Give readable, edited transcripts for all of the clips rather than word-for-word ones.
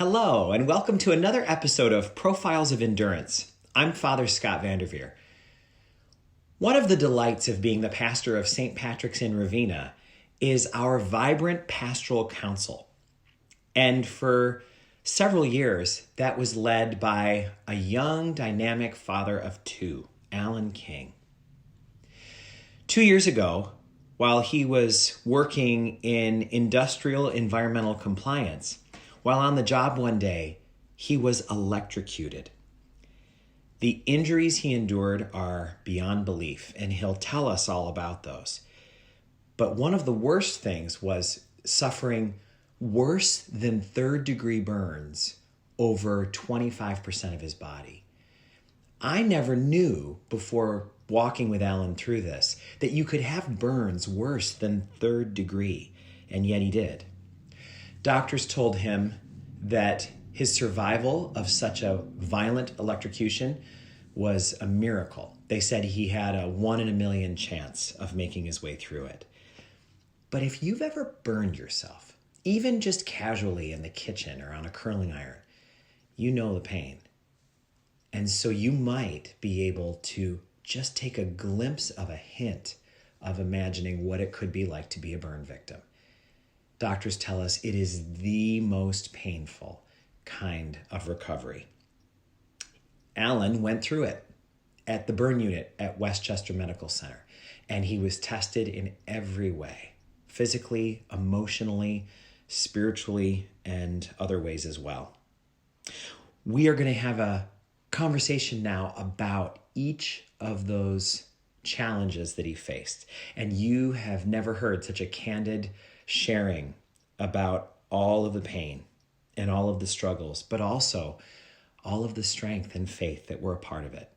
Hello, and welcome to another episode of Profiles of Endurance. I'm Father Scott Vanderveer. One of the delights of being the pastor of St. Patrick's in Ravenna is our vibrant pastoral council. And for several years, that was led by a young, dynamic father of two, Allan King. 2 years ago, while he was working in industrial environmental compliance, while on the job one day, he was electrocuted. The injuries he endured are beyond belief, and he'll tell us all about those. But one of the worst things was suffering worse than third-degree burns over 25% of his body. I never knew before walking with Allan through this that you could have burns worse than third degree, and yet he did. Doctors told him that his survival of such a violent electrocution was a miracle. They said he had a 1 in a million chance of making his way through it. But if you've ever burned yourself, even just casually in the kitchen or on a curling iron, you know the pain. And so you might be able to just take a glimpse of a hint of imagining what it could be like to be a burn victim. Doctors tell us it is the most painful kind of recovery. Allan went through it at the burn unit at Westchester Medical Center, and he was tested in every way, physically, emotionally, spiritually, and other ways as well. We are going to have a conversation now about each of those challenges that he faced. And you have never heard such a candid sharing about all of the pain and all of the struggles, but also all of the strength and faith that were a part of it.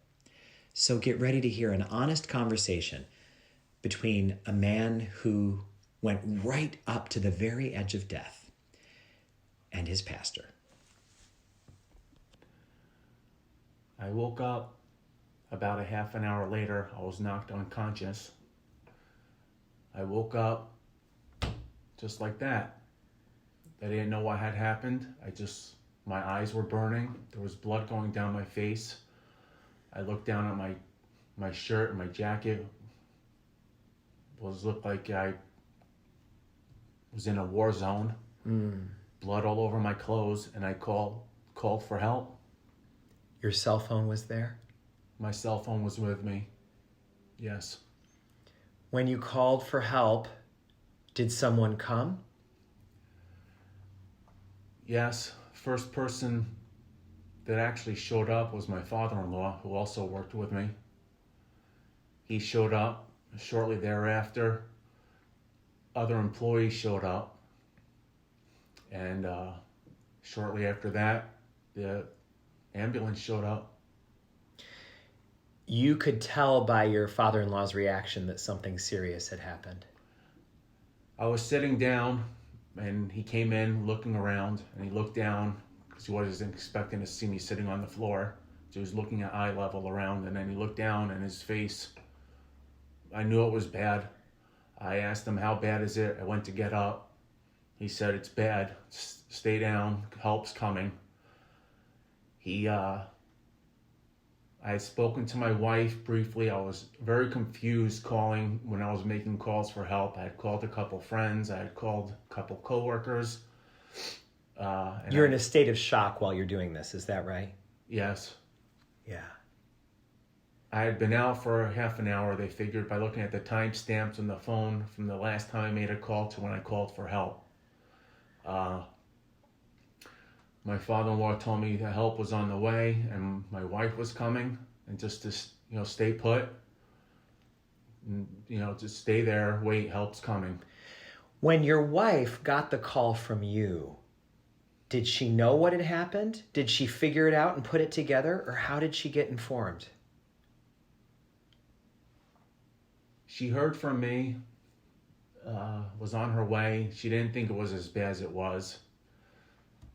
So get ready to hear an honest conversation between a man who went right up to the very edge of death and his pastor. I woke up about a half an hour later. I was knocked unconscious. I woke up just like that. I didn't know what had happened. My eyes were burning. There was blood going down my face. I looked down at my shirt and my jacket. Looked like I was in a war zone. Blood all over my clothes, and I called for help. Your cell phone was there? My cell phone was with me. Yes. When you called for help, did someone come? Yes. First person that actually showed up was my father-in-law, who also worked with me. He showed up. Shortly thereafter, other employees showed up. And shortly after that, the ambulance showed up. You could tell by your father-in-law's reaction that something serious had happened. I was sitting down, and he came in looking around, and he looked down because he wasn't expecting to see me sitting on the floor. So he was looking at eye level around, and then he looked down, and his face, I knew it was bad. I asked him, how bad is it? I went to get up. He said, it's bad. Stay down. Help's coming. I had spoken to my wife briefly. I was very confused calling when I was making calls for help. I had called a couple friends. I had called a couple coworkers. You're in a state of shock while you're doing this, is that right? Yes. Yeah. I had been out for half an hour. They figured by looking at the timestamps on the phone from the last time I made a call to when I called for help. My father-in-law told me the help was on the way and my wife was coming, and just to, stay put, and, just stay there, wait, help's coming. When your wife got the call from you, did she know what had happened? Did she figure it out and put it together, or how did she get informed? She heard from me, was on her way. She didn't think it was as bad as it was.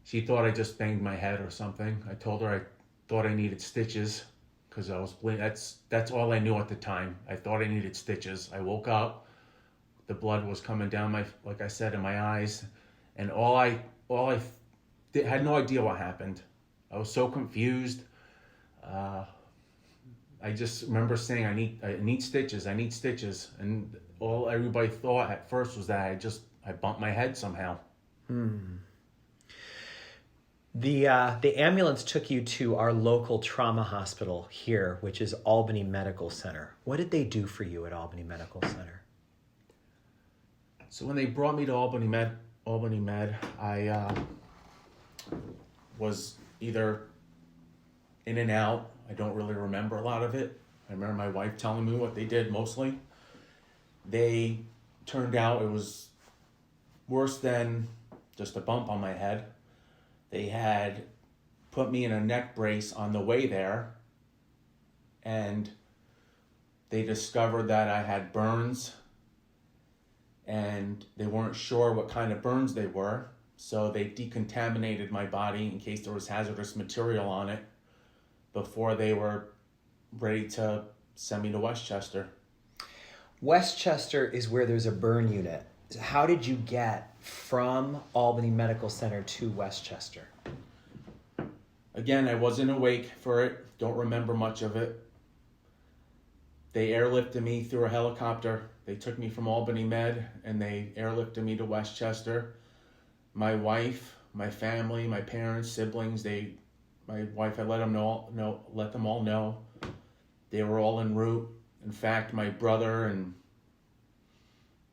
She thought I just banged my head or something. I told her I thought I needed stitches because I was bleeding. That's all I knew at the time. I thought I needed stitches. I woke up, the blood was coming down like I said, in my eyes, and all I had no idea what happened. I was so confused. I just remember saying, I need stitches, and all everybody thought at first was that I bumped my head somehow. The ambulance took you to our local trauma hospital here, which is Albany Medical Center. What did they do for you at Albany Medical Center? So when they brought me to Albany Med, I was either in and out. I don't really remember a lot of it. I remember my wife telling me what they did mostly. They turned out it was worse than just a bump on my head. They had put me in a neck brace on the way there, and they discovered that I had burns, and they weren't sure what kind of burns they were, so they decontaminated my body in case there was hazardous material on it before they were ready to send me to Westchester. Westchester is where there's a burn unit. How did you get from Albany Medical Center to Westchester? Again, I wasn't awake for it. Don't remember much of it. They airlifted me through a helicopter. They took me from Albany Med and they airlifted me to Westchester. My wife, my family, my parents, siblings, my wife, I let them all know. They were all en route. In fact, my brother and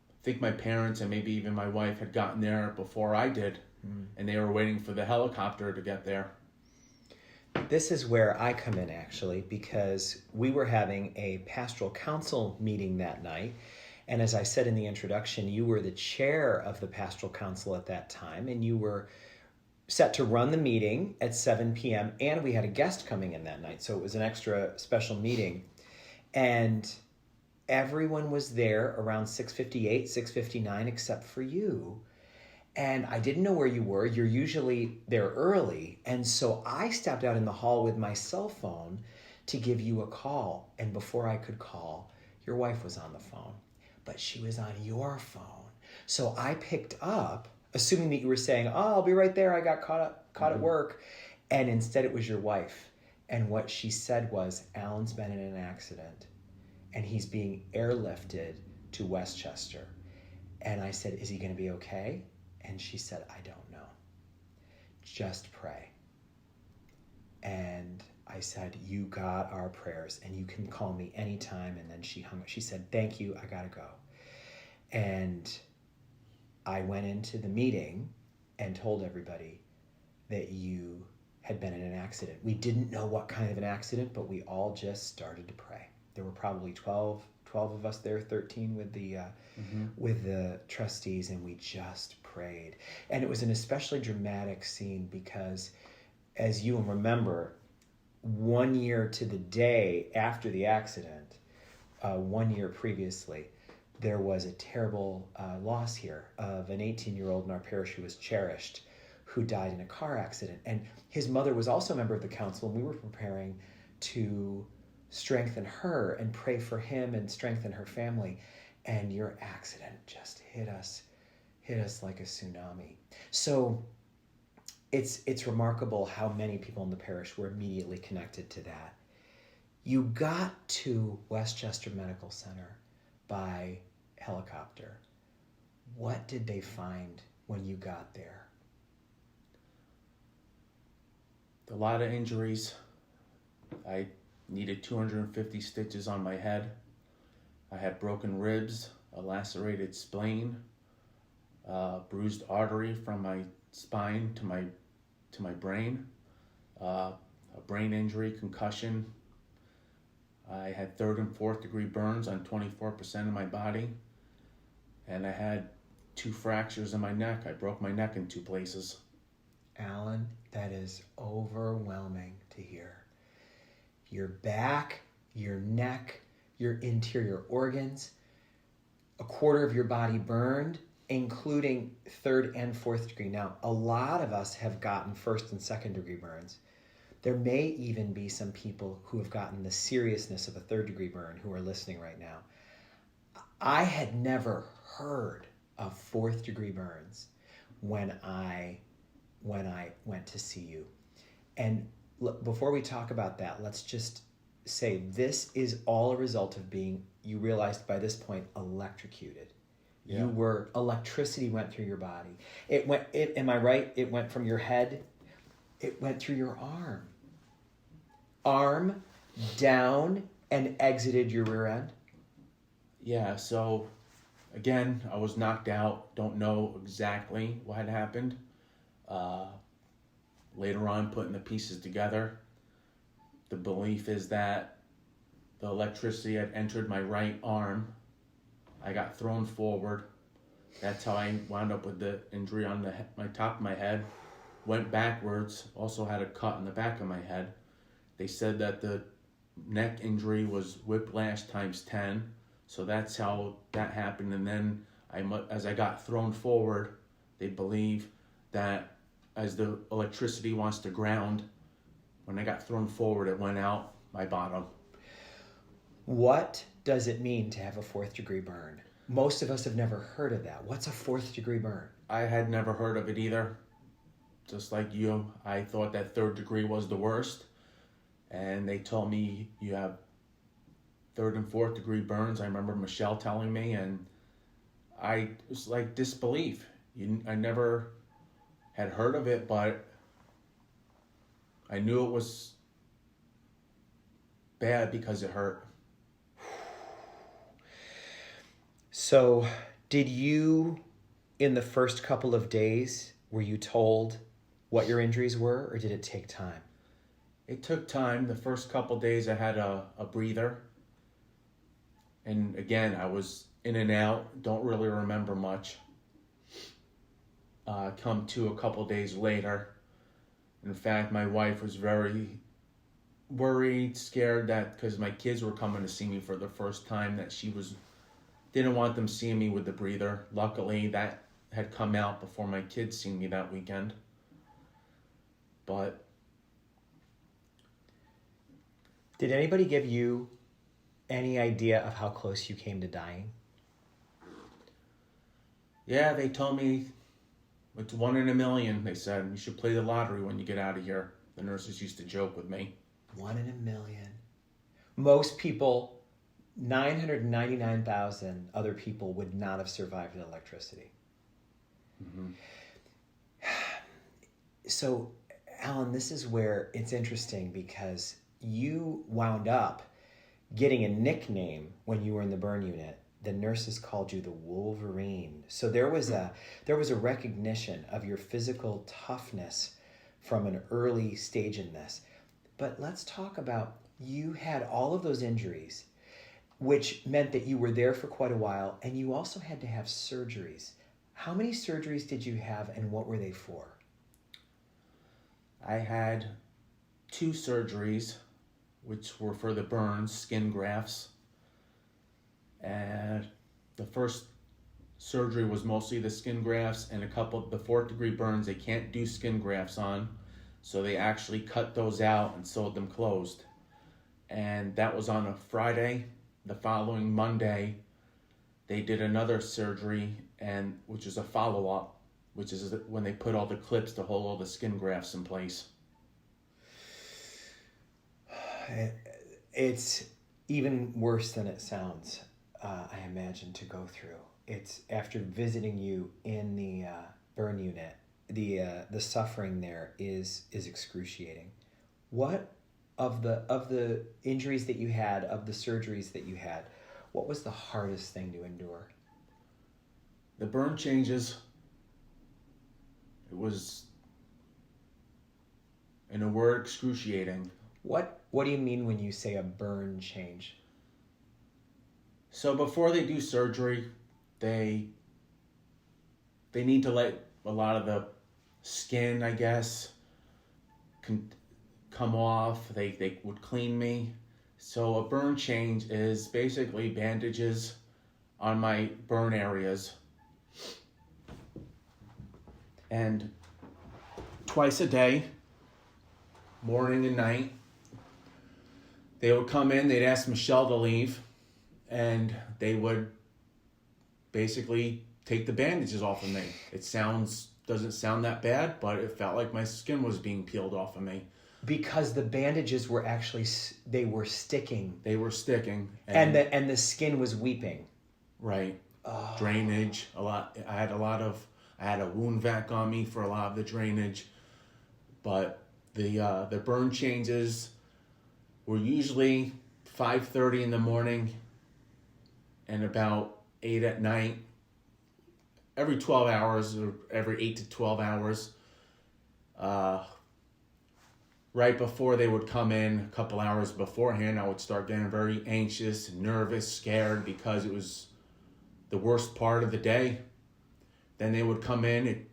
I think my parents and maybe even my wife had gotten there before I did, and they were waiting for the helicopter to get there. This is where I come in, actually, because we were having a pastoral council meeting that night, and as I said in the introduction, you were the chair of the pastoral council at that time, and you were set to run the meeting at 7 p.m., and we had a guest coming in that night, so it was an extra special meeting. And everyone was there around 6:58, 6:59, except for you. And I didn't know where you were. You're usually there early. And so I stepped out in the hall with my cell phone to give you a call. And before I could call, your wife was on the phone, but she was on your phone. So I picked up, assuming that you were saying, oh, I'll be right there. I got caught at work. And instead it was your wife. And what she said was, Allan's been in an accident and he's being airlifted to Westchester. And I said, is he going to be okay? And she said, I don't know. Just pray. And I said, you got our prayers and you can call me anytime. And then she hung up. She said, thank you. I got to go. And I went into the meeting and told everybody that you had been in an accident. We didn't know what kind of an accident, but we all just started to pray. There were probably 12 of us there, 13 with the trustees, and we just prayed. And it was an especially dramatic scene because, as you remember, 1 year to the day after the accident, 1 year previously, there was a terrible loss here of an 18-year-old in our parish who was cherished, who died in a car accident. And his mother was also a member of the council, and we were preparing to strengthen her and pray for him and strengthen her family. And your accident just hit us like a tsunami. So it's remarkable how many people in the parish were immediately connected to that. You got to Westchester Medical Center by helicopter. What did they find when you got there? A lot of injuries. I needed 250 stitches on my head. I had broken ribs, a lacerated spleen, bruised artery from my spine to my brain, a brain injury, concussion. I had 3rd and 4th degree burns on 24% of my body, and I had 2 fractures in my neck. I broke my neck in 2 places. Allan, that is overwhelming to hear. Your back, your neck, your interior organs, a quarter of your body burned, including 3rd and 4th degree. Now, a lot of us have gotten 1st and 2nd degree burns. There may even be some people who have gotten the seriousness of a 3rd degree burn who are listening right now. I had never heard of 4th degree burns when I when I went to see you. And look, before we talk about that, let's just say this is all a result of being, you realized by this point, electrocuted. Yeah. Electricity went through your body. Am I right? It went from your head, it went through your arm down and exited your rear end. Yeah, so again, I was knocked out. Don't know exactly what had happened. Later on, putting the pieces together, the belief is that the electricity had entered my right arm. I got thrown forward. That's how I wound up with the injury on my top of my head. Went backwards. Also had a cut in the back of my head. They said that the neck injury was whiplash times 10. So that's how that happened. And then as I got thrown forward, they believe that as the electricity wants to ground, when I got thrown forward, it went out my bottom. What does it mean to have a 4th degree burn? Most of us have never heard of that. What's a 4th degree burn? I had never heard of it either. Just like you, I thought that 3rd degree was the worst. And they told me you have 3rd and 4th degree burns. I remember Michelle telling me, and I was like disbelief. I never had heard of it, but I knew it was bad because it hurt. So did you, in the first couple of days, were you told what your injuries were, or did it take time? It took time. The first couple days I had a breather. And again, I was in and out, don't really remember much. Come to a couple days later. In fact, my wife was very worried, scared that because my kids were coming to see me for the first time, that she didn't want them seeing me with the breather. Luckily, that had come out before my kids seen me that weekend. But did anybody give you any idea of how close you came to dying? Yeah, they told me it's 1 in a million. They said, you should play the lottery when you get out of here. The nurses used to joke with me. 1 in a million. Most people, 999,000 other people would not have survived electricity. Mm-hmm. So, Allan, this is where it's interesting because you wound up getting a nickname when you were in the burn unit. The nurses called you the Wolverine. So there was a recognition of your physical toughness from an early stage in this. But let's talk about, you had all of those injuries, which meant that you were there for quite a while, and you also had to have surgeries. How many surgeries did you have, and what were they for? I had 2 surgeries, which were for the burns, skin grafts. And the first surgery was mostly the skin grafts, and a couple of the 4th degree burns they can't do skin grafts on, so they actually cut those out and sewed them closed. And that was on a Friday. The following Monday, they did another surgery, and which is a follow-up, which is when they put all the clips to hold all the skin grafts in place. It's even worse than it sounds, I imagine, to go through. It's after visiting you in the burn unit, the suffering there is excruciating. What of the injuries that you had, of the surgeries that you had, what was the hardest thing to endure? The burn changes. It was, in a word, excruciating. What do you mean when you say a burn change? So before they do surgery, they need to let a lot of the skin, I guess, come off. They would clean me. So a burn change is basically bandages on my burn areas. And twice a day, morning and night, they would come in, they'd ask Michelle to leave, and they would basically take the bandages off of me. It sounds doesn't sound that bad, but it felt like my skin was being peeled off of me. Because the bandages were actually, they were sticking. They were sticking. And the skin was weeping. Right. Oh. Drainage, a lot. I had a wound vac on me for a lot of the drainage. But the burn changes were usually 5:30 in the morning and about 8 at night. Every 12 hours or every 8 to 12 hours. Right before they would come in, a couple hours beforehand, I would start getting very anxious, nervous, scared because it was the worst part of the day. Then they would come in.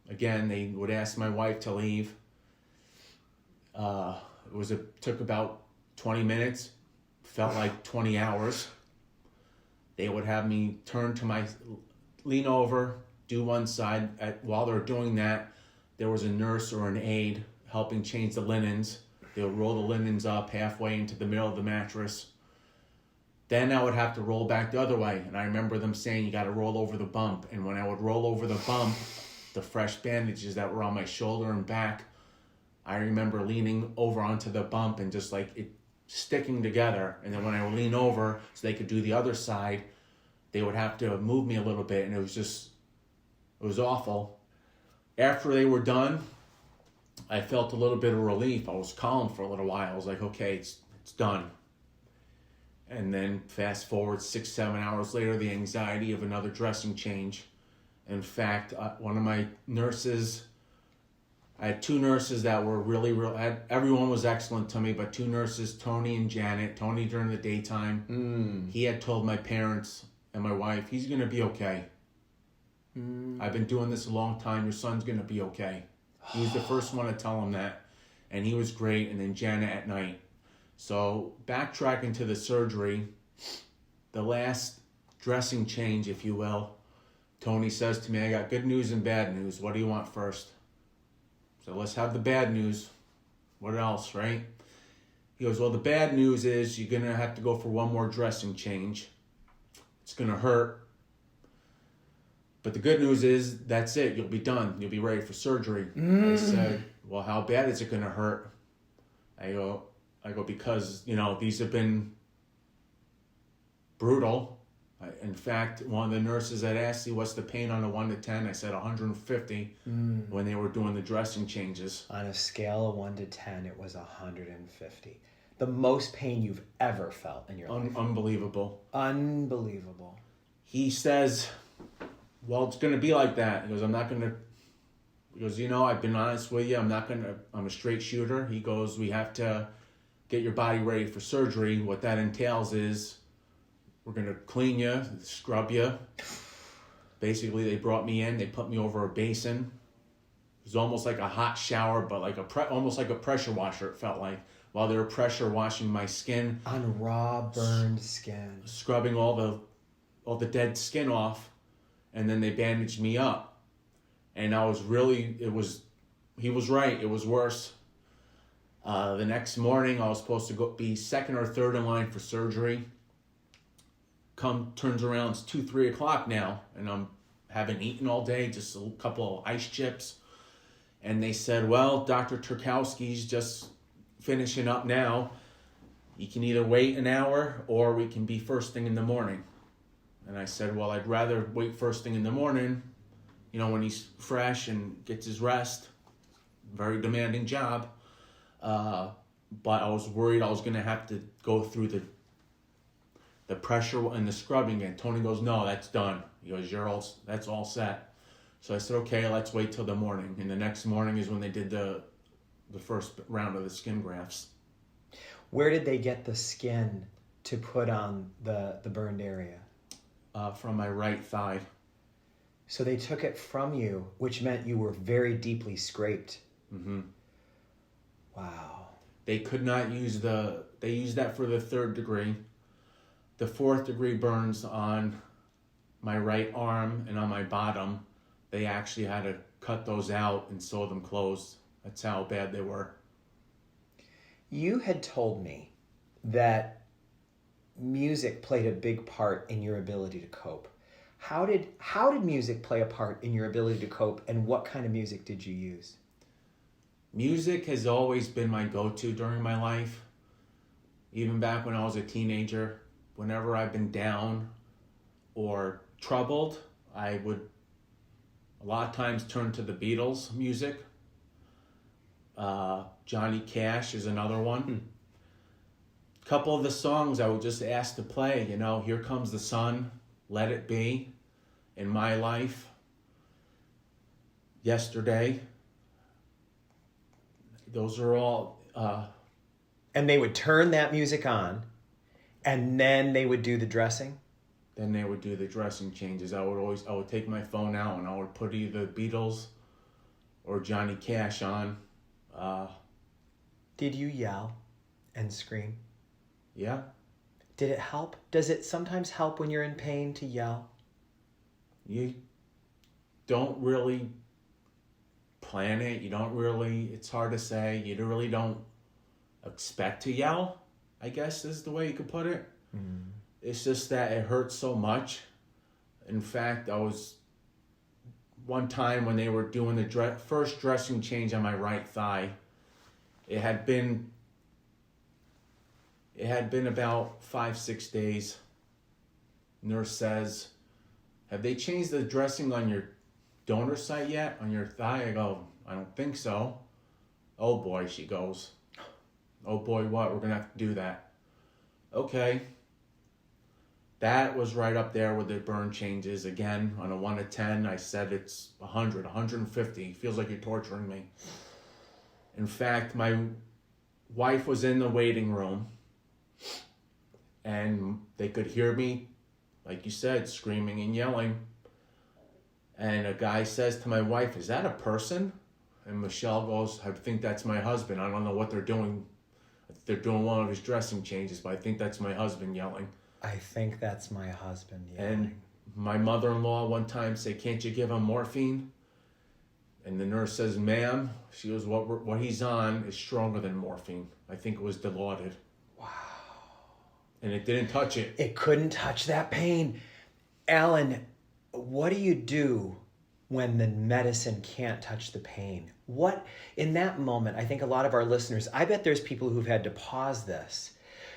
Again, they would ask my wife to leave. Took about 20 minutes. Felt like 20 hours. They would have me lean over, do one side. While they're doing that, there was a nurse or an aide helping change the linens. They would roll the linens up halfway into the middle of the mattress. Then I would have to roll back the other way. And I remember them saying, you got to roll over the bump. And when I would roll over the bump, the fresh bandages that were on my shoulder and back, I remember leaning over onto the bump and just like it sticking together. And then when I would lean over so they could do the other side, they would have to move me a little bit. And it was awful. After they were done, I felt a little bit of relief. I was calm for a little while. I was like, okay, it's done. And then fast forward 6-7 hours later, the anxiety of another dressing change. In fact, one of my nurses, I had two nurses that were everyone was excellent to me, but two nurses, Tony and Janet. Tony during the daytime, he had told my parents and my wife, he's going to be okay. I've been doing this a long time. Your son's going to be okay. He was the first one to tell him that. And he was great. And then Janet at night. So backtracking to the surgery, the last dressing change, if you will, Tony says to me, I got good news and bad news. What do you want first? So let's have the bad news. What else, right? He goes, well, the bad news is you're going to have to go for one more dressing change. It's going to hurt. But the good news is that's it. You'll be done. You'll be ready for surgery. I said, well, how bad is it going to hurt? I go, because, these have been brutal. In fact, one of the nurses had asked me, what's the pain on a 1 to 10? I said 150 when they were doing the dressing changes. On a scale of 1 to 10, it was 150. The most pain you've ever felt in your life. Unbelievable. Unbelievable. He says, well, it's going to be like that. He goes, I've been honest with you. I'm a straight shooter. He goes, we have to get your body ready for surgery. What that entails is we're going to clean you, scrub you. Basically, they brought me in. They put me over a basin. It was almost like a hot shower, but like almost like a pressure washer, it felt like. While they were pressure washing my skin. On raw, burned skin. Scrubbing all the dead skin off. And then they bandaged me up. And he was right. It was worse. The next morning, I was supposed to be second or third in line for surgery. Turns around, it's 2-3 o'clock now. And I haven't eaten all day, just a couple of ice chips. And they said, well, Dr. Turkowski's just finishing up now. You can either wait an hour or we can be first thing in the morning. And I said, well, I'd rather wait first thing in the morning, when he's fresh and gets his rest. Very demanding job. But I was worried I was going to have to go through the pressure and the scrubbing. And Tony goes, no, that's done. He goes, that's all set. So I said, okay, let's wait till the morning. And the next morning is when they did the first round of the skin grafts. Where did they get the skin to put on the burned area? From my right thigh. So they took it from you, which meant you were very deeply scraped. Mm-hmm. Wow. They could not they used that for the 3rd degree. The 4th degree burns on my right arm and on my bottom. They actually had to cut those out and sew them closed. That's how bad they were. You had told me that music played a big part in your ability to cope. How did music play a part in your ability to cope, and what kind of music did you use? Music has always been my go-to during my life. Even back when I was a teenager, whenever I've been down or troubled, I would a lot of times turn to the Beatles music. Johnny Cash is another one. Couple of the songs I would just ask to play, Here Comes the Sun, Let It Be, In My Life, Yesterday. Those are all... And they would turn that music on, and then they would do the dressing? Then they would do the dressing changes. I would take my phone out and I would put either Beatles or Johnny Cash on. Did you yell and scream? Yeah. Did it help? Does it sometimes help when you're in pain to yell? You don't really plan it. It's hard to say. You really don't expect to yell, I guess is the way you could put it. It's just that it hurts so much. In fact, I was one time when they were doing the first dressing change on my right thigh. It had been about 5-6 days. Nurse says, "Have they changed the dressing on your donor site yet, on your thigh?" I go, "I don't think so." "Oh boy," she goes. "Oh boy, what? We're going to have to do that." Okay. That was right up there with the burn changes. Again, on a 1 to 10, I said it's 100, 150. Feels like you're torturing me. In fact, my wife was in the waiting room, and they could hear me, like you said, screaming and yelling. And a guy says to my wife, "Is that a person?" And Michelle goes, "I think that's my husband. I don't know what they're doing. They're doing one of his dressing changes, but I think that's my husband yelling." I think that's my husband yelling. And my mother-in-law one time said, "Can't you give him morphine?" And the nurse says, "Ma'am," she goes, what he's on is stronger than morphine. I think it was Dilaudid. Wow. And it didn't touch it. It couldn't touch that pain. Allan, what do you do when the medicine can't touch the pain? What, in that moment, I think a lot of our listeners, I bet there's people who've had to pause this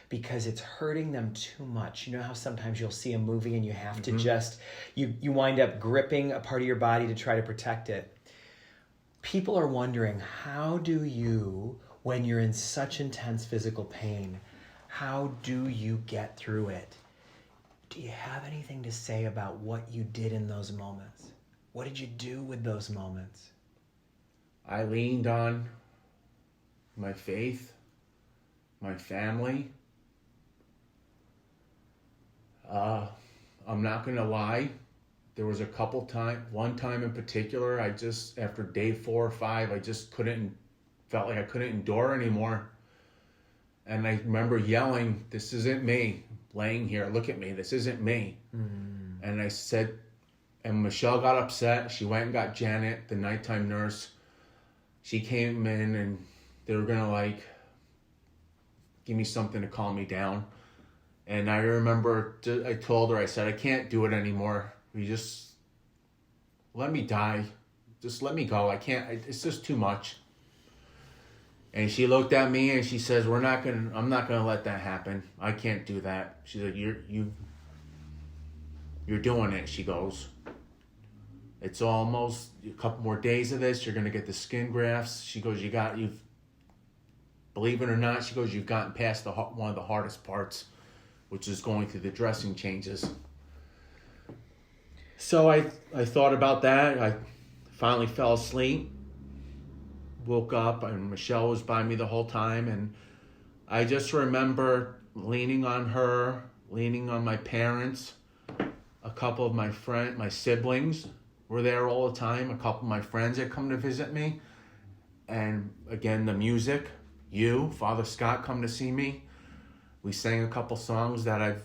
because it's hurting them too much. You know how sometimes you'll see a movie and you have to just, you wind up gripping a part of your body to try to protect it. People are wondering, how do you, when you're in such intense physical pain, how do you get through it? Do you have anything to say about what you did in those moments? What did you do with those moments? I leaned on my faith, my family. I'm not going to lie. There was a couple times, one time in particular, I just, after day 4 or 5, I just felt like I couldn't endure anymore. And I remember yelling, "This isn't me, laying here, look at me, this isn't me." And I said, and Michelle got upset. She went and got Janet, the nighttime nurse. She came in and they were going to give me something to calm me down. And I remember I told her, I said, "I can't do it anymore. You just let me die. Just let me go. I can't, it's just too much." And she looked at me and she says, I'm not going to let that happen. I can't do that. She said, you're doing it. She goes, "It's almost a couple more days of this. You're going to get the skin grafts." She goes, believe it or not, she goes, "You've gotten past one of the hardest parts, which is going through the dressing changes." So I thought about that. I finally fell asleep, woke up, and Michelle was by me the whole time. And I just remember leaning on her, leaning on my parents. A couple of my siblings were there all the time. A couple of my friends had come to visit me. And again, the music, Father Scott, come to see me. We sang a couple songs that I've,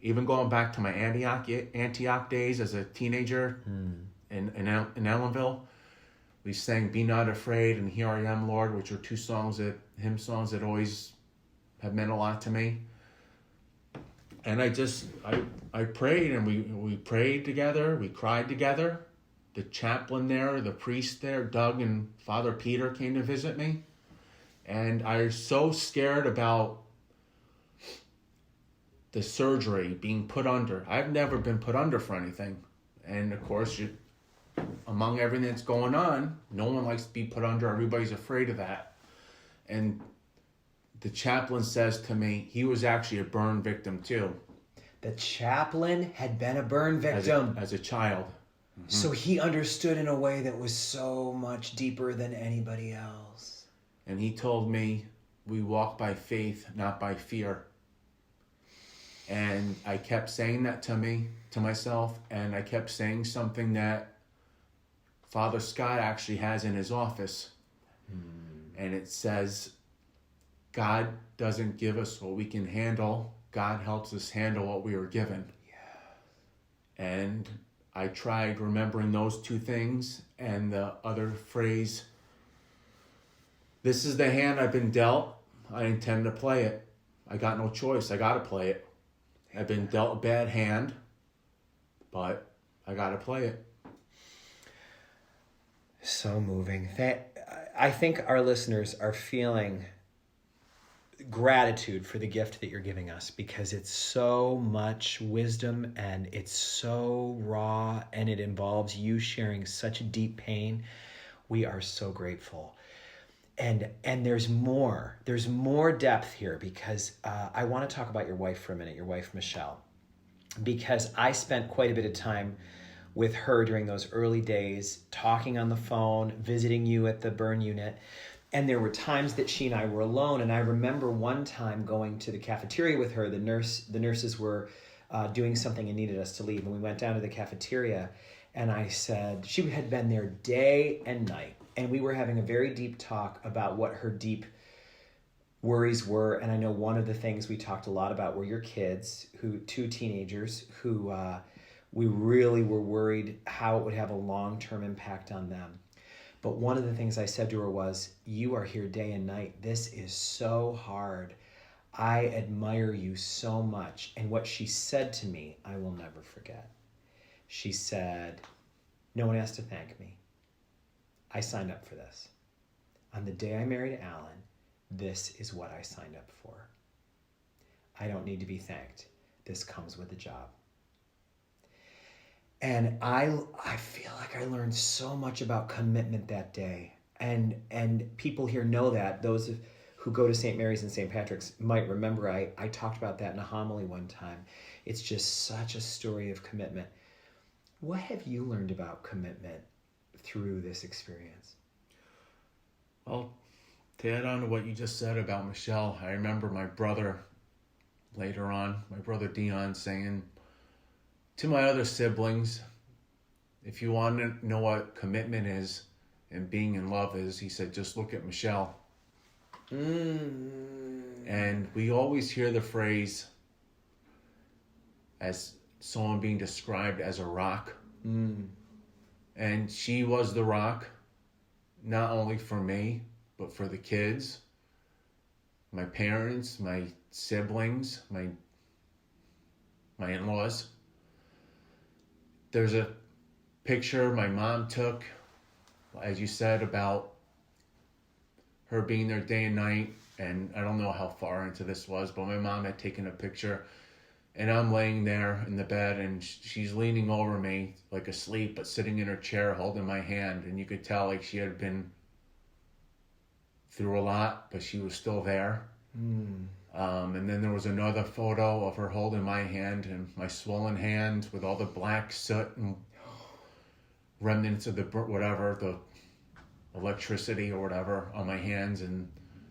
even going back to my Antioch days as a teenager in Ellenville. We sang "Be Not Afraid" and "Here I Am, Lord," which are 2 hymn songs that always have meant a lot to me. And I prayed, and we prayed together. We cried together. The chaplain there, the priest there, Doug and Father Peter came to visit me. And I was so scared about the surgery, being put under. I've never been put under for anything. And of course, among everything that's going on, no one likes to be put under. Everybody's afraid of that. And the chaplain says to me, he was actually a burn victim too. The chaplain had been a burn victim. As a child. Mm-hmm. So he understood in a way that was so much deeper than anybody else. And he told me, we walk by faith, not by fear. And I kept saying that to myself, and I kept saying something that Father Scott actually has in his office. And it says, God doesn't give us what we can handle. God helps us handle what we were given. Yeah. And I tried remembering those two things, and the other phrase, this is the hand I've been dealt. I intend to play it. I got no choice. I got to play it. I've been dealt a bad hand, but I got to play it. So moving. I think our listeners are feeling gratitude for the gift that you're giving us, because it's so much wisdom and it's so raw, and it involves you sharing such deep pain. We are so grateful. And there's more depth here, because I want to talk about your wife for a minute, your wife, Michelle, because I spent quite a bit of time with her during those early days, talking on the phone, visiting you at the burn unit. And there were times that she and I were alone. And I remember one time going to the cafeteria with her. The nurses were doing something and needed us to leave. And we went down to the cafeteria, and I said, she had been there day and night. And we were having a very deep talk about what her deep worries were. And I know one of the things we talked a lot about were your kids, two teenagers who we really were worried how it would have a long-term impact on them. But one of the things I said to her was, you are here day and night. This is so hard. I admire you so much. And what she said to me, I will never forget. She said, no one has to thank me. I signed up for this. On the day I married Allan, this is what I signed up for. I don't need to be thanked. This comes with the job. And I feel like I learned so much about commitment that day. And people here know that. Those who go to St. Mary's and St. Patrick's might remember I talked about that in a homily one time. It's just such a story of commitment. What have you learned about commitment through this experience? Well, to add on to what you just said about Michelle, I remember my brother Dion, saying to my other siblings, if you want to know what commitment is and being in love is, he said, just look at Michelle. And we always hear the phrase as someone being described as a rock. And she was the rock, not only for me, but for the kids, my parents, my siblings, my in-laws. There's a picture my mom took, as you said, about her being there day and night. And I don't know how far into this was, but my mom had taken a picture, and I'm laying there in the bed, and she's leaning over me like asleep, but sitting in her chair holding my hand. And you could tell like she had been through a lot, but she was still there. And then there was another photo of her holding my hand, and my swollen hand with all the black soot and remnants of the electricity or whatever on my hands. And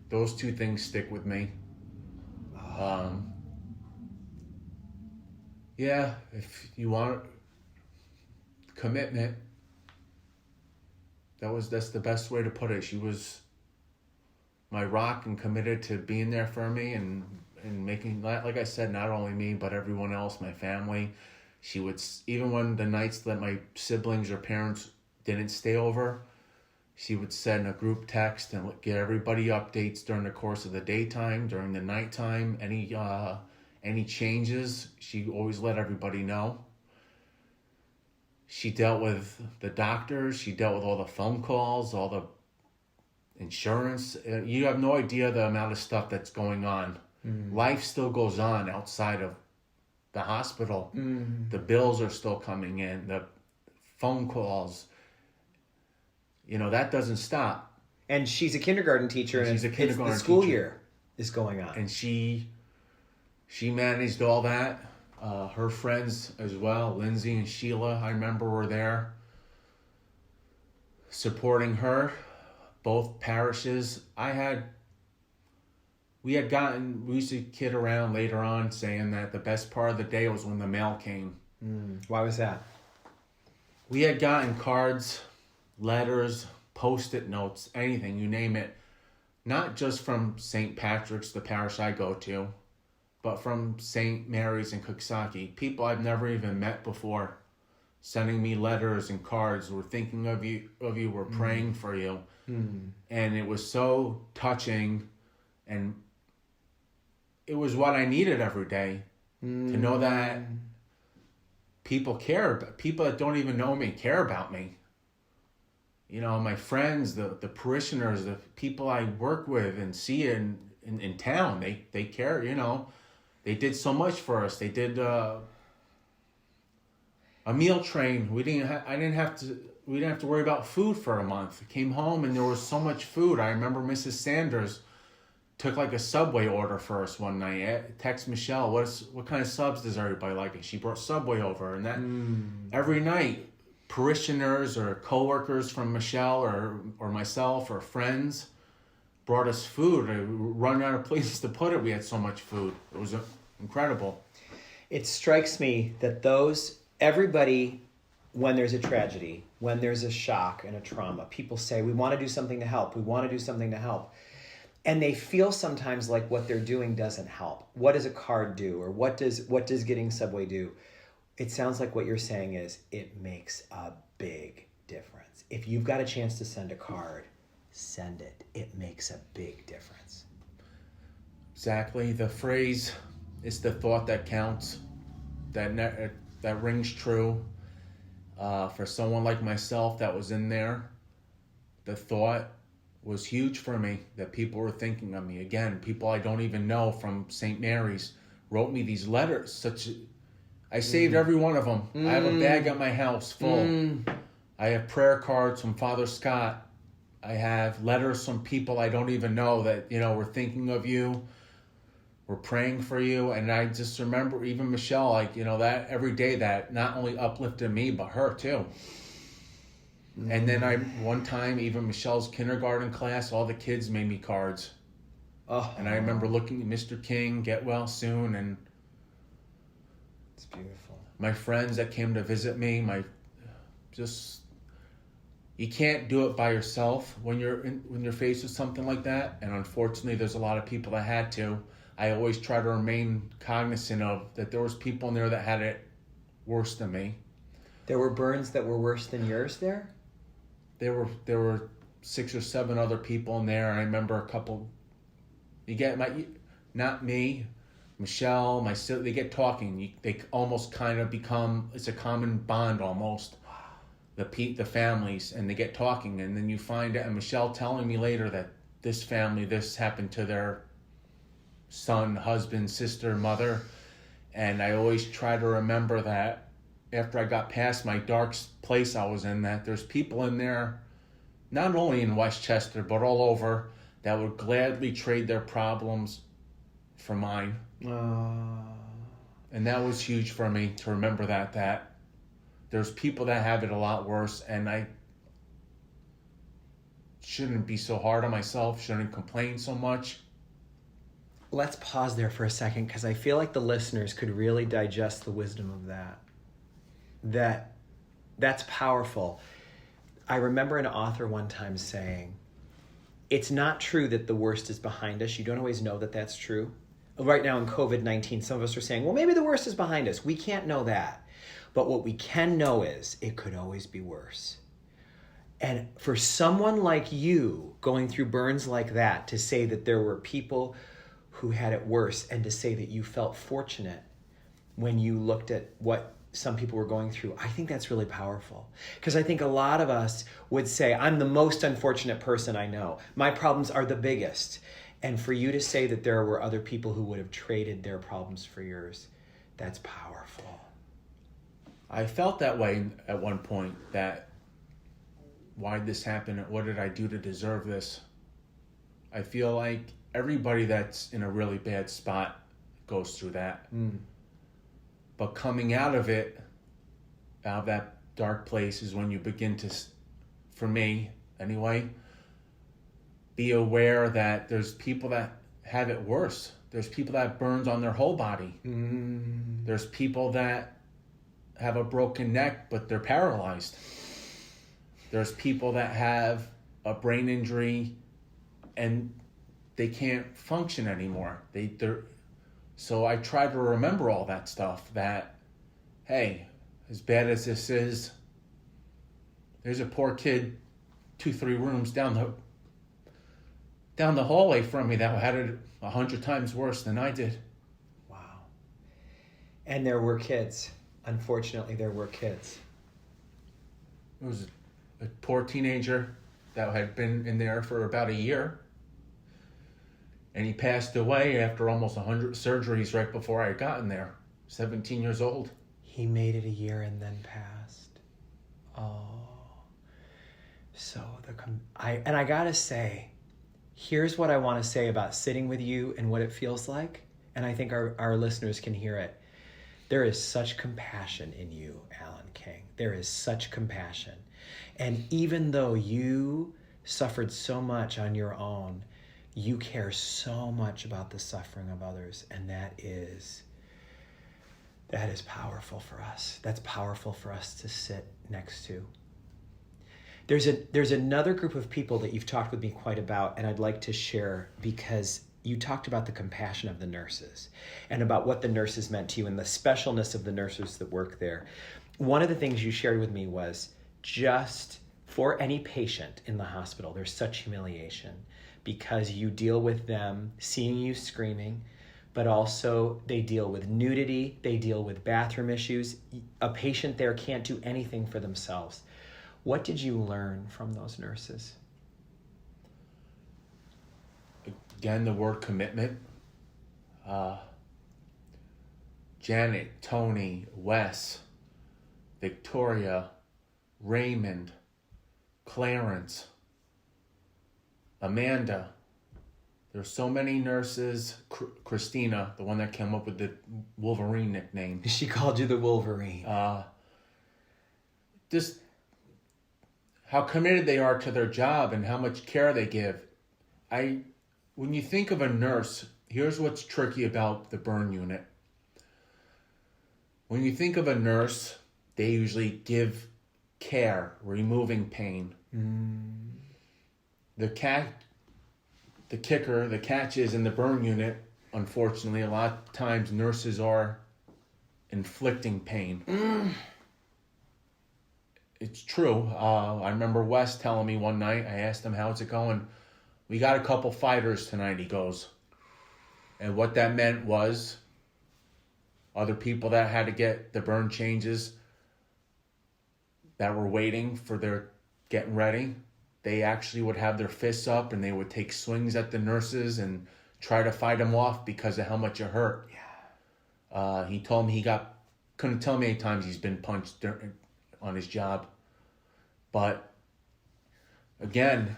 those two things stick with me. Yeah, if you want commitment, that's the best way to put it. She was my rock and committed to being there for me and making, like I said, not only me, but everyone else, my family. She would, even when the nights that my siblings or parents didn't stay over, she would send a group text and get everybody updates during the course of the daytime, during the nighttime, any changes, she always let everybody know. She dealt with the doctors. She dealt with all the phone calls, all the insurance. You have no idea the amount of stuff that's going on. Life still goes on outside of the hospital. The bills are still coming in. The phone calls. That doesn't stop. And she's a kindergarten teacher, and the school year is going on. And she managed all that. Her friends as well, Lindsay and Sheila, I remember, were there supporting her. Both parishes. We used to kid around later on saying that the best part of the day was when the mail came. Why was that? We had gotten cards, letters, Post-it notes, anything, you name it. Not just from St. Patrick's, the parish I go to, but from St. Mary's in Coxsackie. People I've never even met before sending me letters and cards. We're thinking of you, we're praying for you. And it was so touching, and it was what I needed every day, to know that people care. People that don't even know me care about me. My friends, the parishioners, the people I work with and see in town, they care. They did so much for us. They did a meal train. We didn't have to worry about food for a month. I came home and there was so much food. I remember Mrs. Sanders took like a Subway order for us one night. I text Michelle, what kind of subs does everybody like? And she brought Subway over, and that every night, parishioners or coworkers from Michelle or myself or friends brought us food. We run out of places to put it. We had so much food. It was incredible. It strikes me that everybody, when there's a tragedy, when there's a shock and a trauma, people say, we want to do something to help. We want to do something to help. And they feel sometimes like what they're doing doesn't help. What does a card do? Or what does getting Subway do? It sounds like what you're saying is it makes a big difference. If you've got a chance to send a card, send it. It makes a big difference. Exactly. The phrase, it's the thought that counts, that rings true. For someone like myself that was in there, the thought was huge for me, that people were thinking of me. Again, people I don't even know from St. Mary's wrote me these letters. I saved every one of them. I have a bag at my house full. I have prayer cards from Father Scott. I have letters from people I don't even know that, we're thinking of you. We're praying for you. And I just remember even Michelle, that every day that not only uplifted me, but her too. And then one time, even Michelle's kindergarten class, all the kids made me cards. And I remember looking at Mr. King, get well soon, and it's beautiful. My friends that came to visit me, you can't do it by yourself when you're faced with something like that. And unfortunately, there's a lot of people that had to. I always try to remain cognizant of that there was people in there that had it worse than me. There were burns that were worse than yours there? There were 6 or 7 other people in there. I remember a couple. Not me, Michelle, my sister. They get talking. They almost kind of become. It's a common bond almost. The families, and they get talking, and then you find out. And Michelle telling me later that this family, this happened to their son, husband, sister, mother, and I always try to remember that. After I got past my dark place I was in, that there's people in there, not only in Westchester, but all over, that would gladly trade their problems for mine. And that was huge for me to remember that there's people that have it a lot worse, and I shouldn't be so hard on myself, shouldn't complain so much. Let's pause there for a second, because I feel like the listeners could really digest the wisdom of that. That's powerful. I remember an author one time saying, it's not true that the worst is behind us. You don't always know that that's true. Right now in COVID-19, some of us are saying, well, maybe the worst is behind us. We can't know that. But what we can know is it could always be worse. And for someone like you going through burns like that, to say that there were people who had it worse, and to say that you felt fortunate when you looked at what some people were going through, I think that's really powerful. Because I think a lot of us would say, I'm the most unfortunate person I know. My problems are the biggest. And for you to say that there were other people who would have traded their problems for yours, that's powerful. I felt that way at one point, that why did this happen? What did I do to deserve this? I feel like everybody that's in a really bad spot goes through that. But coming out of it, out of that dark place, is when you begin to, for me anyway, be aware that there's people that have it worse. There's people that burns on their whole body. There's people that have a broken neck, but they're paralyzed. There's people that have a brain injury and they can't function anymore. So I try to remember all that stuff, that, hey, as bad as this is, there's a poor kid 2-3 rooms down the hallway from me that had it 100 times worse than I did. Wow. And there were kids. Unfortunately, there were kids. It was a poor teenager that had been in there for about a year. And he passed away after almost 100 surgeries right before I got in there. 17 years old. He made it a year and then passed. Oh. So, I gotta say, here's what I want to say about sitting with you and what it feels like. And I think our listeners can hear it. There is such compassion in you, Allan King. There is such compassion. And even though you suffered so much on your own, you care so much about the suffering of others. And that is powerful for us. That's powerful for us to sit next to. There's another group of people that you've talked with me quite about, and I'd like to share, because you talked about the compassion of the nurses and about what the nurses meant to you and the specialness of the nurses that work there. One of the things you shared with me was, just for any patient in the hospital, there's such humiliation because you deal with them seeing you screaming, but also they deal with nudity, they deal with bathroom issues. A patient there can't do anything for themselves. What did you learn from those nurses? Again, the word commitment. Janet, Tony, Wes, Victoria, Raymond, Clarence, Amanda. There's so many nurses. Christina, the one that came up with the Wolverine nickname. She called you the Wolverine. Just how committed they are to their job and how much care they give. When you think of a nurse, here's what's tricky about the burn unit. When you think of a nurse, they usually give care, removing pain. The catch is in the burn unit, unfortunately, a lot of times nurses are inflicting pain. It's true. I remember Wes telling me one night, I asked him, how's it going? We got a couple fighters tonight, he goes. And what that meant was other people that had to get the burn changes that were waiting for their getting ready, they actually would have their fists up and they would take swings at the nurses and try to fight them off because of how much it hurt. Yeah. He told me couldn't tell me how many times he's been punched on his job. But again,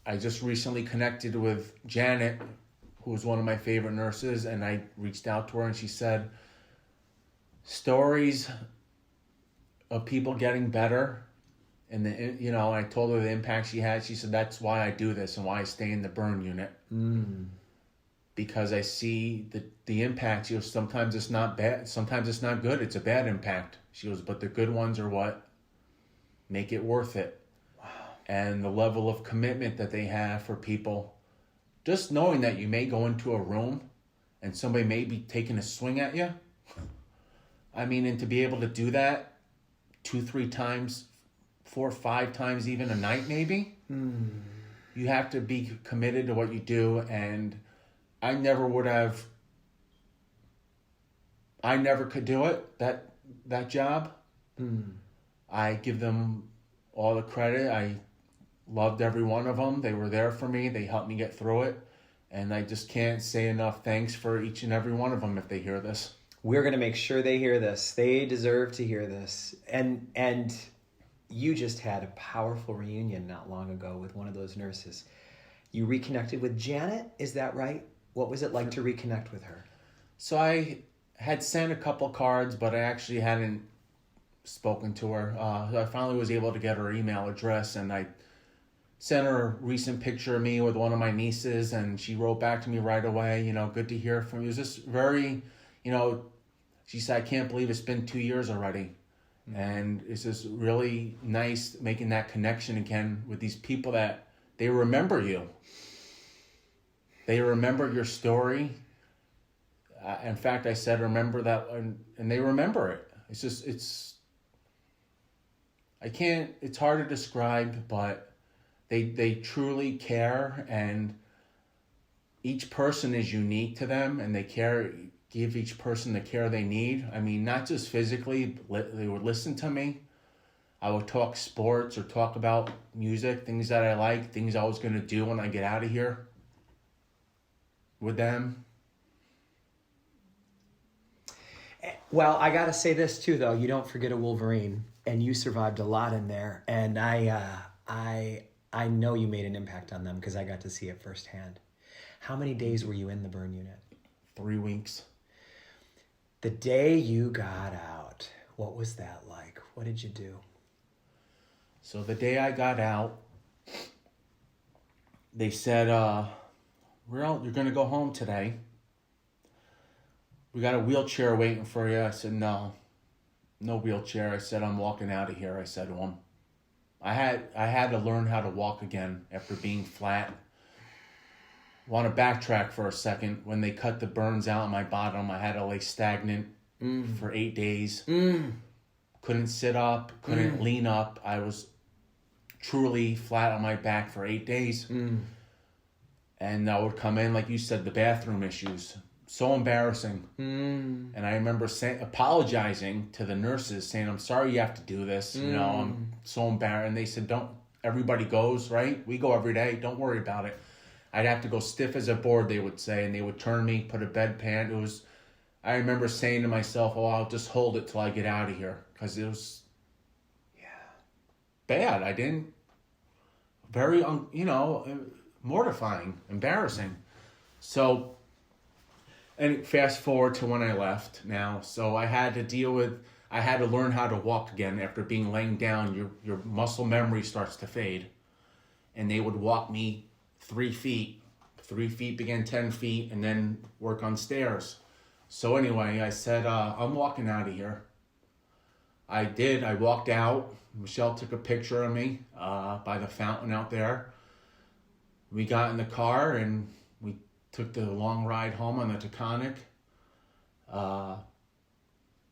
I just recently connected with Janet, who was one of my favorite nurses, and I reached out to her and she said, stories of people getting better, and I told her the impact she had. She said, that's why I do this and why I stay in the burn unit. Because I see the impact. She goes, sometimes it's not bad, sometimes it's not good, it's a bad impact. She goes, but the good ones are what make it worth it. Wow. And the level of commitment that they have for people, just knowing that you may go into a room and somebody may be taking a swing at you. I mean, and to be able to do that 2-3 times, 4 or 5 times even a night maybe, you have to be committed to what you do. And I never would have. I never could do it, that job. I give them all the credit. I loved every one of them. They were there for me. They helped me get through it. And I just can't say enough thanks for each and every one of them if they hear this. We're going to make sure they hear this. They deserve to hear this. And you just had a powerful reunion not long ago with one of those nurses. You reconnected with Janet, is that right? What was it like to reconnect with her? So I had sent a couple cards, but I actually hadn't spoken to her. I finally was able to get her email address, and I sent her a recent picture of me with one of my nieces, and she wrote back to me right away, good to hear from you. It was just very, she said, I can't believe it's been 2 years already. Mm-hmm. And it's just really nice making that connection again with these people that they remember you. They remember your story. In fact, I said, remember that, and they remember it. It's hard to describe, but they truly care, and each person is unique to them, and they give each person the care they need. I mean, not just physically, they would listen to me. I would talk sports or talk about music, things that I like, things I was going to do when I get out of here with them. Well, I got to say this too, though. You don't forget a Wolverine, and you survived a lot in there. And I know you made an impact on them because I got to see it firsthand. How many days were you in the burn unit? 3 weeks. The day you got out, what was that like? What did you do? So the day I got out, they said, well, you're going to go home today. We got a wheelchair waiting for you. I said, no wheelchair. I said, I'm walking out of here. I said to him, I had to learn how to walk again after being flat. Want to backtrack for a second. When they cut the burns out on my bottom, I had to lay stagnant for 8 days. Couldn't sit up, couldn't lean up. I was truly flat on my back for 8 days. And I would come in, like you said, the bathroom issues. So embarrassing. And I remember apologizing to the nurses, saying, I'm sorry you have to do this. I'm so embarrassed. And they said, don't, everybody goes, right? We go every day. Don't worry about it. I'd have to go stiff as a board, they would say, and they would turn me, put a bedpan. I remember saying to myself, oh, I'll just hold it till I get out of here. Because it was bad. I didn't, very, mortifying, embarrassing. So, and fast forward to when I left now. So I had to learn how to walk again after being laying down. Your muscle memory starts to fade. And they would walk me 3 feet. 3 feet began 10 feet, and then work on stairs. So anyway, I said, I'm walking out of here. I did. I walked out. Michelle took a picture of me by the fountain out there. We got in the car, and we took the long ride home on the Taconic.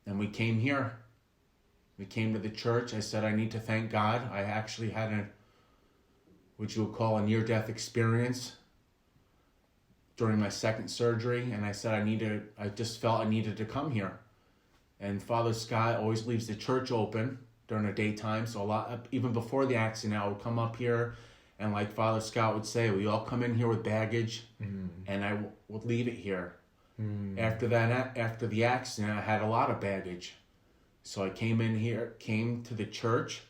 And we came here. We came to the church. I said, I need to thank God. I actually had what you would call a near-death experience during my second surgery. And I said, I just felt I needed to come here. And Father Scott always leaves the church open during the daytime. So even before the accident, I would come up here, and like Father Scott would say, we all come in here with baggage, and I would leave it here. After the accident, I had a lot of baggage. So I came to the church.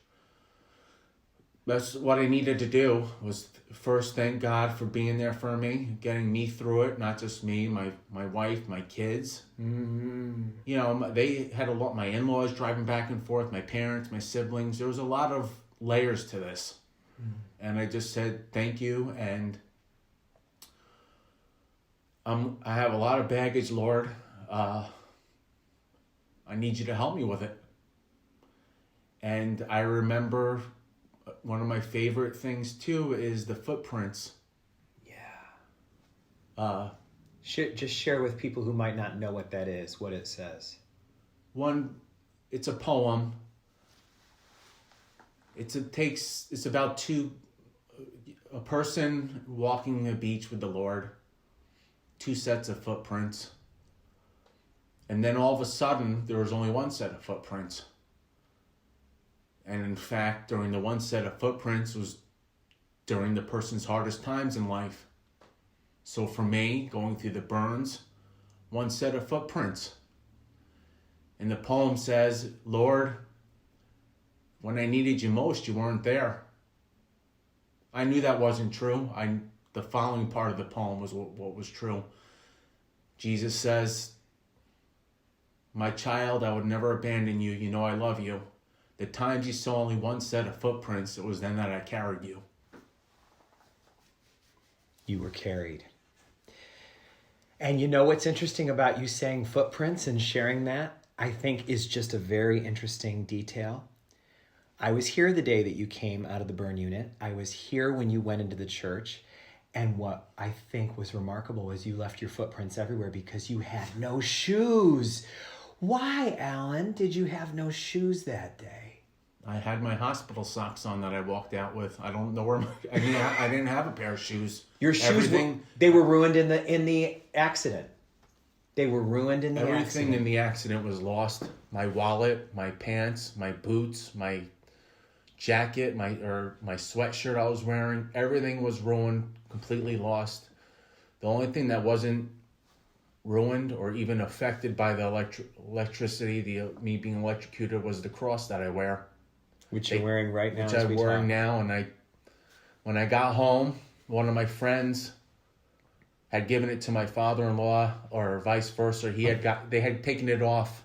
That's what I needed to do, was first thank God for being there for me, getting me through it, not just me, my wife, my kids. They had a lot, my in-laws driving back and forth, my parents, my siblings. There was a lot of layers to this. And I just said, thank you. And I have a lot of baggage, Lord. I need you to help me with it. And I remember one of my favorite things too is the footprints. Just share with people who might not know what that is, what it says. It's a poem. It's about a person walking the beach with the Lord. 2 sets of footprints. And then all of a sudden, there was only 1 set of footprints. And in fact, during the 1 set of footprints was during the person's hardest times in life. So for me, going through the burns, 1 set of footprints. And the poem says, Lord, when I needed you most, you weren't there. I knew that wasn't true. The following part of the poem was what was true. Jesus says, my child, I would never abandon you. You know I love you. The times you saw only 1 set of footprints, it was then that I carried you. You were carried. And you know what's interesting about you saying footprints and sharing that, I think is just a very interesting detail. I was here the day that you came out of the burn unit. I was here when you went into the church. And what I think was remarkable was you left your footprints everywhere because you had no shoes. Why, Allan, did you have no shoes that day? I had my hospital socks on that I walked out with. I don't know where I didn't have a pair of shoes. Your shoes they were ruined in the accident. They were ruined in the accident. Everything in the accident was lost. My wallet, my pants, my boots, my jacket, my sweatshirt I was wearing, everything was ruined, completely lost. The only thing that wasn't ruined or even affected by the electricity, me being electrocuted, was the cross that I wear. Which you're wearing right now. Which I'm wearing now. And when I got home, one of my friends had given it to my father-in-law, or vice versa. They had taken it off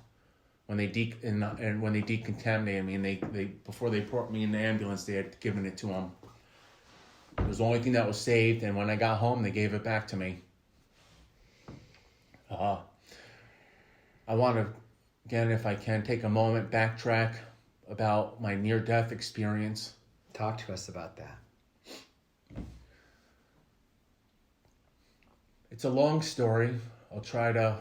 when they decontaminated me, and they before they brought me in the ambulance, they had given it to him. It was the only thing that was saved, and when I got home, they gave it back to me. I want to, again, if I can, take a moment, backtrack about my near-death experience. Talk to us about that. It's a long story. I'll try to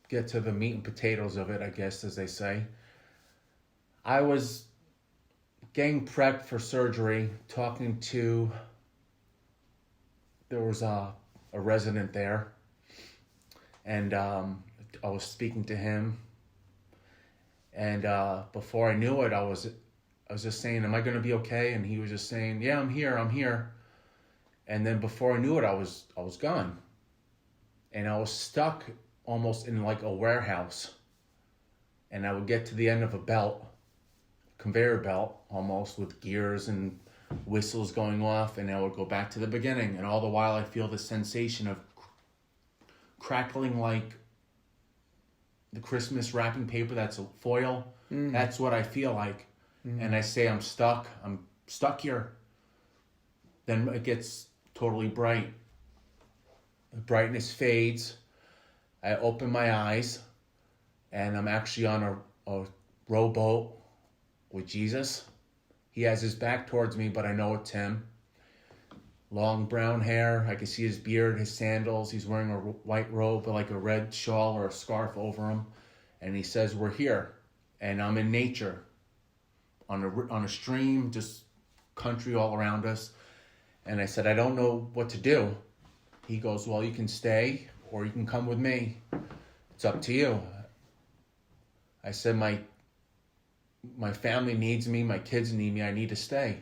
get to the meat and potatoes of it, I guess, as they say. I was getting prepped for surgery, there was a resident there, and I was speaking to him, and before I knew it, I was just saying, am I going to be okay? And he was just saying, yeah, I'm here. And then before I knew it, I was gone. And I was stuck almost in like a warehouse. And I would get to the end of a conveyor belt, almost, with gears and whistles going off, and I would go back to the beginning. And all the while I feel the sensation of crackling like the Christmas wrapping paper that's a foil. That's what I feel like. And I say, I'm stuck here. Then it gets totally bright. The brightness fades. I open my eyes, and I'm actually on a rowboat with Jesus. He has his back towards me, but I know it's him. Long brown hair. I can see his beard, his sandals. He's wearing a white robe with like a red shawl or a scarf over him. And he says, we're here. And I'm in nature. On a stream, just country all around us. And I said, I don't know what to do. He goes, well, you can stay or you can come with me. It's up to you. I said, my family needs me. My kids need me. I need to stay.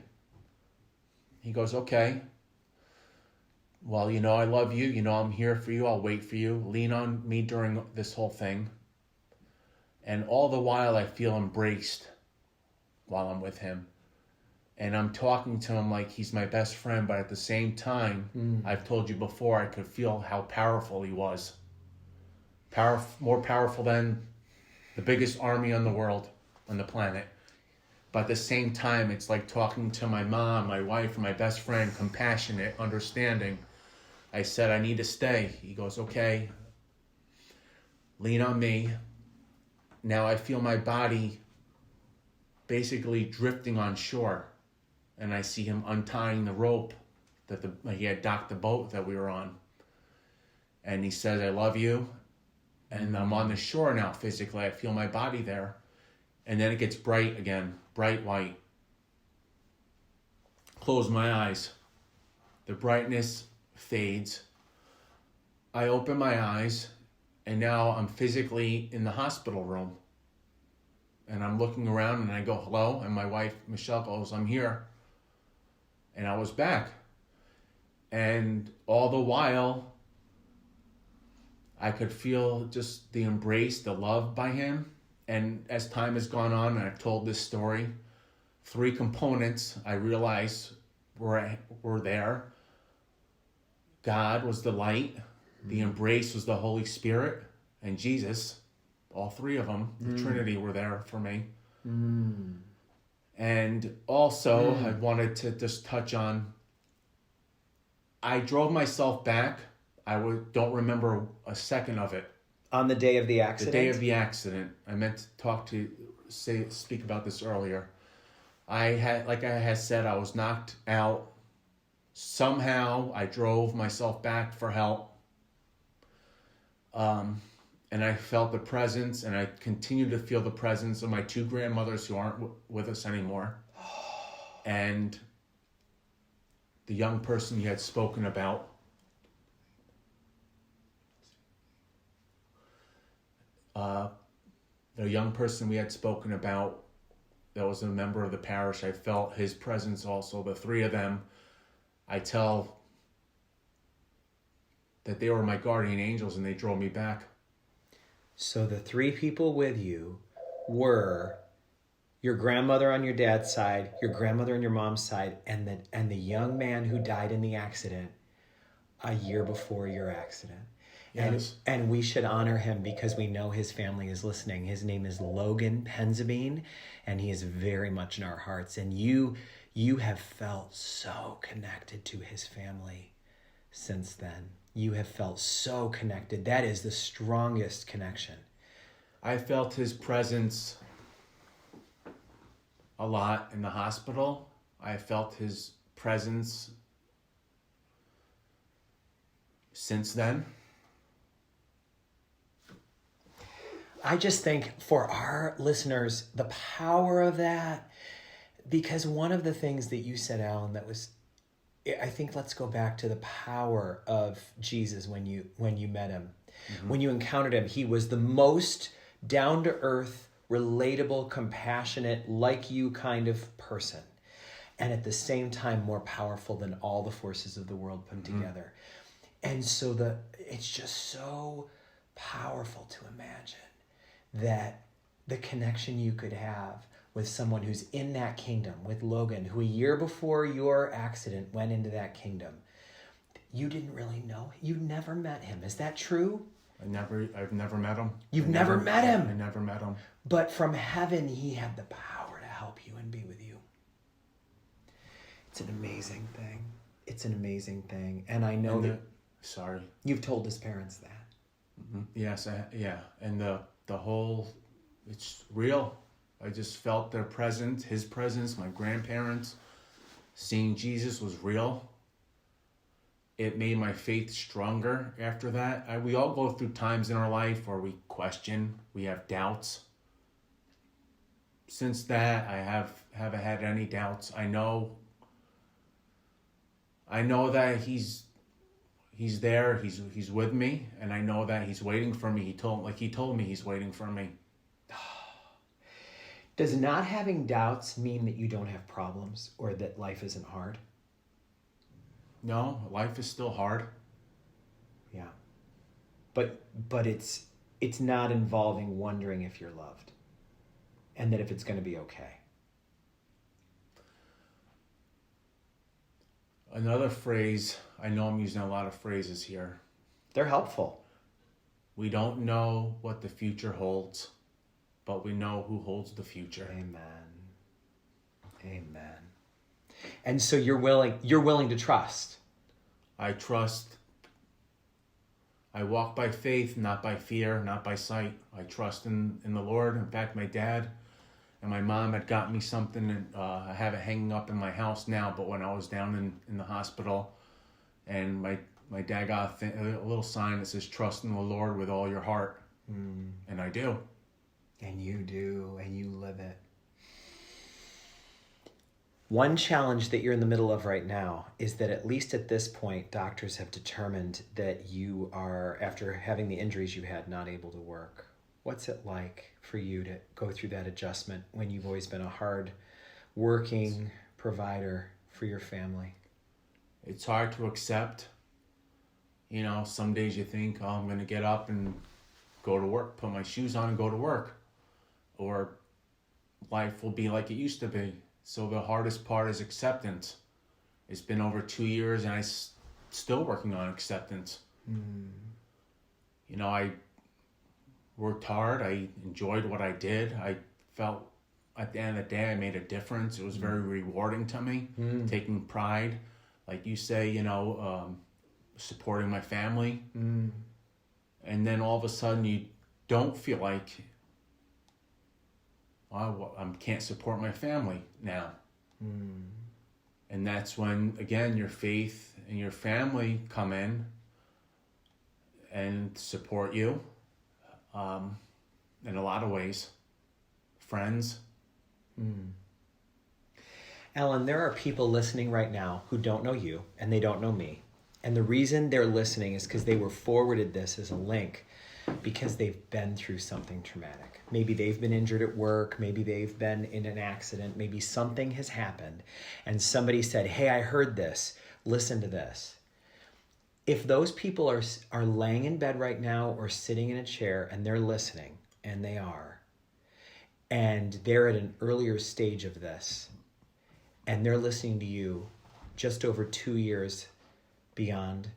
He goes, okay. Well, you know I love you. You know I'm here for you. I'll wait for you. Lean on me during this whole thing. And all the while I feel embraced while I'm with him. And I'm talking to him like he's my best friend, but at the same time, I've told you before, I could feel how powerful he was. More powerful than the biggest army on the planet. But at the same time, it's like talking to my mom, my wife, and my best friend, compassionate, understanding. I said, I need to stay. He goes, okay. Lean on me. Now I feel my body basically drifting on shore. And I see him untying the rope that he had docked the boat that we were on. And he says, I love you. And I'm on the shore now physically. I feel my body there. And then it gets bright again, bright white. Close my eyes. The brightness fades. I open my eyes, and now I'm physically in the hospital room. And I'm looking around, and I go, hello? And my wife, Michelle, goes, I'm here. And I was back. And all the while, I could feel just the embrace, the love by him. And as time has gone on, and I've told this story, 3 components I realized were there. God was the light. The embrace was the Holy Spirit. And Jesus, all 3 of them, the Trinity, were there for me. And also, I wanted to just touch on, I drove myself back. Don't remember a second of it. On the day of the accident? The day of the accident. I meant to speak about this earlier. Like I had said, I was knocked out. Somehow I drove myself back for help. And I felt the presence, and I continue to feel the presence of my 2 grandmothers who aren't with us anymore. And the young person you had spoken about. The young person we had spoken about that was a member of the parish, I felt his presence also. The 3 of them, I tell that they were my guardian angels, and they drove me back. So the 3 people with you were your grandmother on your dad's side, your grandmother on your mom's side, and the young man who died in the accident a year before your accident. Yes. And we should honor him because we know his family is listening. His name is Logan Penzabine, and he is very much in our hearts. And you have felt so connected to his family since then. You have felt so connected. That is the strongest connection. I felt his presence a lot in the hospital. I felt his presence since then. I just think for our listeners, the power of that, because one of the things that you said, Allan, that was, I think let's go back to the power of Jesus when you met him. Mm-hmm. When you encountered him, he was the most down-to-earth, relatable, compassionate, like you kind of person. And at the same time, more powerful than all the forces of the world put together. And so it's just so powerful to imagine that the connection you could have with someone who's in that kingdom, with Logan, who a year before your accident went into that kingdom. You didn't really know. You never met him. Is that true? I've never met him. You've never met him? I never met him. But from heaven, he had the power to help you and be with you. It's an amazing thing. It's an amazing thing. And I know Sorry. You've told his parents that. Mm-hmm. Yes, yeah. And the whole, it's real. I just felt their presence, his presence, my grandparents. Seeing Jesus was real. It made my faith stronger after that. We all go through times in our life where we question, we have doubts. Since that, I haven't had any doubts. I know that he's there, he's with me, and I know that he's waiting for me. He told me he's waiting for me. Does not having doubts mean that you don't have problems or that life isn't hard? No, life is still hard. Yeah. But it's not involving wondering if you're loved and that if it's going to be okay. Another phrase, I know I'm using a lot of phrases here. They're helpful. We don't know what the future holds, but we know who holds the future. Amen. Amen. And so you're willing to trust. I trust. I walk by faith, not by fear, not by sight. I trust in the Lord. In fact, my dad and my mom had got me something, and I have it hanging up in my house now, but when I was down in the hospital, and my dad got a little sign that says, trust in the Lord with all your heart. And I do. And you do, and you live it. One challenge that you're in the middle of right now is that at least at this point, doctors have determined that you are, after having the injuries you had, not able to work. What's it like for you to go through that adjustment when you've always been a hard working provider for your family? It's hard to accept. You know, some days you think, oh, I'm going to get up and go to work, put my shoes on and go to work. Or life will be like it used to be. So the hardest part is acceptance. It's been over 2 years and I'm still working on acceptance. You know, I worked hard. I enjoyed what I did. I felt at the end of the day I made a difference. It was very rewarding to me, taking pride. Like you say, you know, supporting my family. And then all of a sudden you don't feel like I can't support my family now. And that's when, again, your faith and your family come in and support you in a lot of ways. Friends. Allan, there are people listening right now who don't know you and they don't know me. And the reason they're listening is because they were forwarded this as a link because they've been through something traumatic. Maybe they've been injured at work. Maybe they've been in an accident. Maybe something has happened and somebody said, hey, I heard this. Listen to this. If those people are laying in bed right now or sitting in a chair and they're listening, and they are, and they're at an earlier stage of this, and they're listening to you just over 2 years beyond